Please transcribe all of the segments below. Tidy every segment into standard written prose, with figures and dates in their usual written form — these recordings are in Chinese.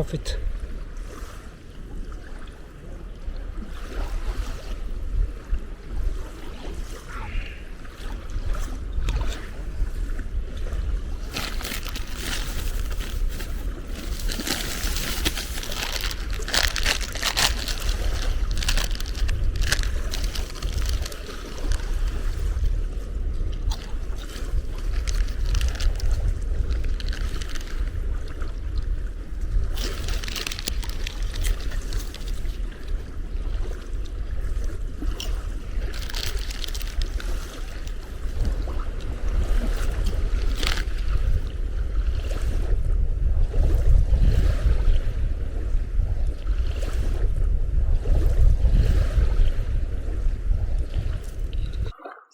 profit.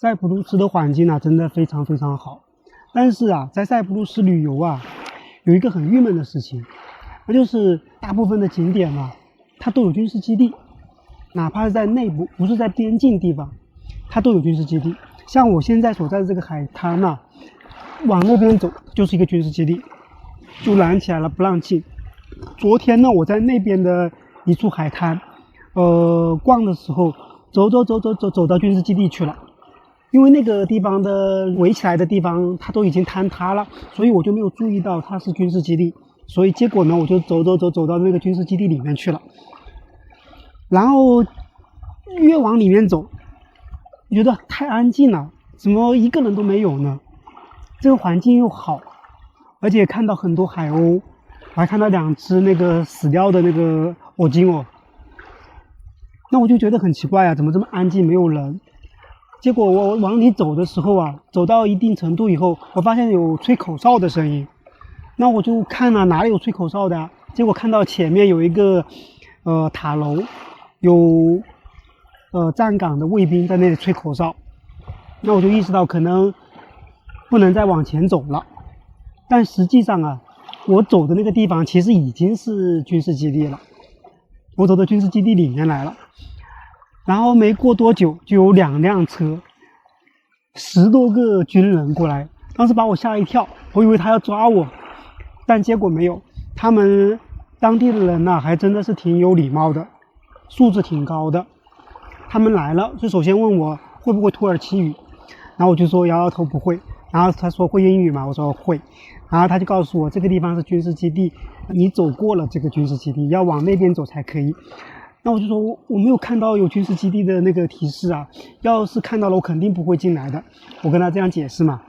塞浦路斯的环境啊，真的非常非常好。但是啊，在塞浦路斯旅游啊，有一个很郁闷的事情，那就是大部分的景点啊，它都有军事基地，哪怕是在内部，不是在边境地方，它都有军事基地。像我现在所在的这个海滩啊，往那边走就是一个军事基地，就拦起来了不让进。昨天呢，我在那边的一处海滩，逛的时候，走到军事基地去了。因为那个地方的围起来的地方它都已经坍塌了，所以我就没有注意到它是军事基地，所以结果呢我就走到那个军事基地里面去了。然后越往里面走，觉得太安静了，怎么一个人都没有呢？这个环境又好，而且看到很多海鸥，还看到2只那个死掉的那个欧鲸哦。那我就觉得很奇怪啊，怎么这么安静没有人？结果我往里走的时候啊，走到一定程度以后，我发现有吹口哨的声音。那我就看了哪里有吹口哨的啊，结果看到前面有一个塔楼，有站岗的卫兵在那里吹口哨。那我就意识到可能不能再往前走了。但实际上啊，我走的那个地方其实已经是军事基地了，我走到军事基地里面来了。然后没过多久就有2辆车，10多个军人过来，当时把我吓一跳，我以为他要抓我，但结果没有。他们当地的人呢，还真的是挺有礼貌的，素质挺高的。他们来了，就首先问我会不会土耳其语，然后我就说摇摇头不会。然后他说会英语吗？我说会。然后他就告诉我这个地方是军事基地，你走过了这个军事基地，要往那边走才可以。那我就说我没有看到有军事基地的那个提示啊，要是看到了我肯定不会进来的，我跟他这样解释嘛。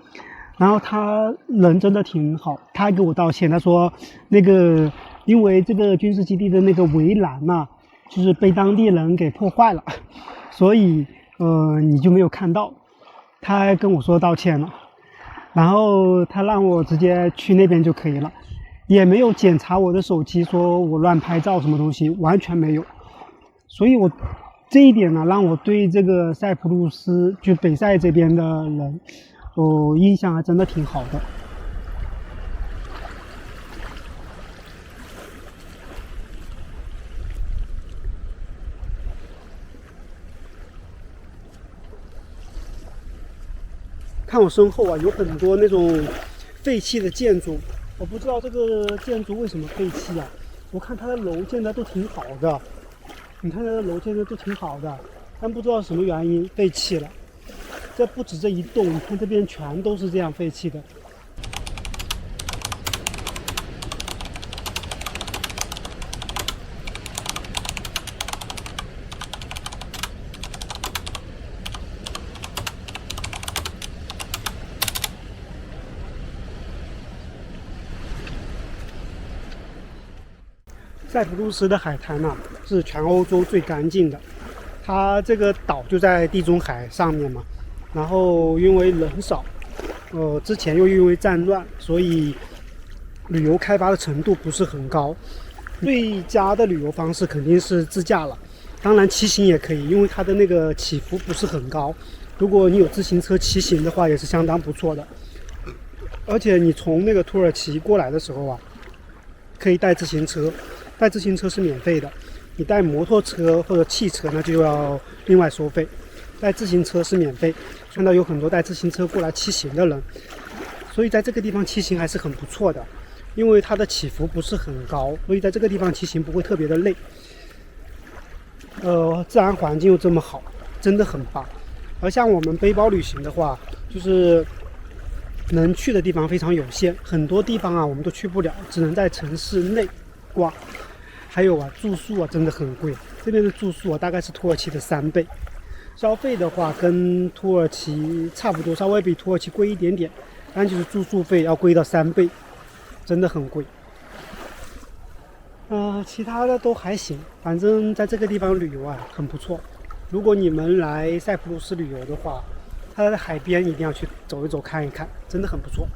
然后他人真的挺好，他还给我道歉，他说那个因为这个军事基地的那个围栏啊，就是被当地人给破坏了，所以你就没有看到。他还跟我说道歉了，然后他让我直接去那边就可以了，也没有检查我的手机，说我乱拍照什么东西，完全没有。所以我这一点呢，让我对这个塞浦路斯就北塞这边的人，印象还真的挺好的。看我身后啊，有很多那种废弃的建筑，我不知道这个建筑为什么废弃啊？我看它的楼建的都挺好的。你看它的楼建的都挺好的，但不知道什么原因废弃了。这不止这一栋，你看这边全都是这样废弃的。塞浦路斯的海滩啊，是全欧洲最干净的。它这个岛就在地中海上面嘛，然后因为人少，之前又因为战乱，所以旅游开发的程度不是很高。最佳的旅游方式肯定是自驾了，当然骑行也可以，因为它的那个起伏不是很高。如果你有自行车骑行的话，也是相当不错的。而且你从那个土耳其过来的时候啊，可以带自行车。带自行车是免费的，你带摩托车或者汽车呢就要另外收费。带自行车是免费，看到有很多带自行车过来骑行的人，所以在这个地方骑行还是很不错的。因为它的起伏不是很高，所以在这个地方骑行不会特别的累。自然环境又这么好，真的很棒。而像我们背包旅行的话，就是能去的地方非常有限，很多地方啊我们都去不了，只能在城市内逛。还有啊，住宿啊真的很贵，这边的住宿啊大概是土耳其的3倍，消费的话跟土耳其差不多，稍微比土耳其贵一点点，但就是住宿费要贵到3倍，真的很贵。其他的都还行，反正在这个地方旅游啊很不错。如果你们来塞浦路斯旅游的话，它的海边一定要去走一走看一看，真的很不错。